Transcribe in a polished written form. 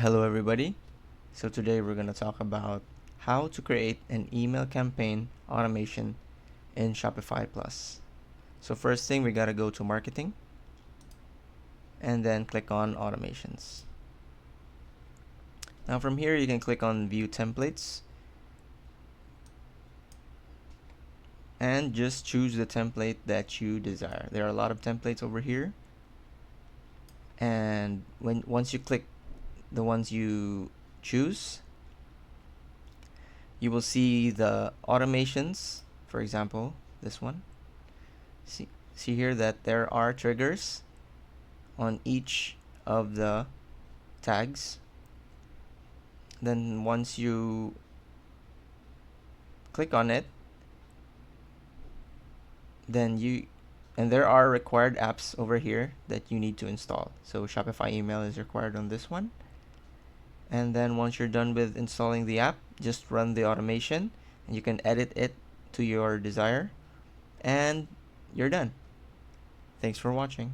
Hello everybody. So today we're going to talk about how to create an email campaign automation in Shopify Plus. So first thing, we got to go to marketing and then click on automations. Now from here you can click on view templates and just choose the template that you desire. There are a lot of templates over here, and once you click the ones you choose, you will see the automations. For example, this one. See here that there are triggers on each of the tags. Then once you click on it, and there are required apps over here that you need to install. So Shopify email is required on this one. And then once you're done with installing the app, just run the automation and you can edit it to your desire, and you're done. Thanks for watching.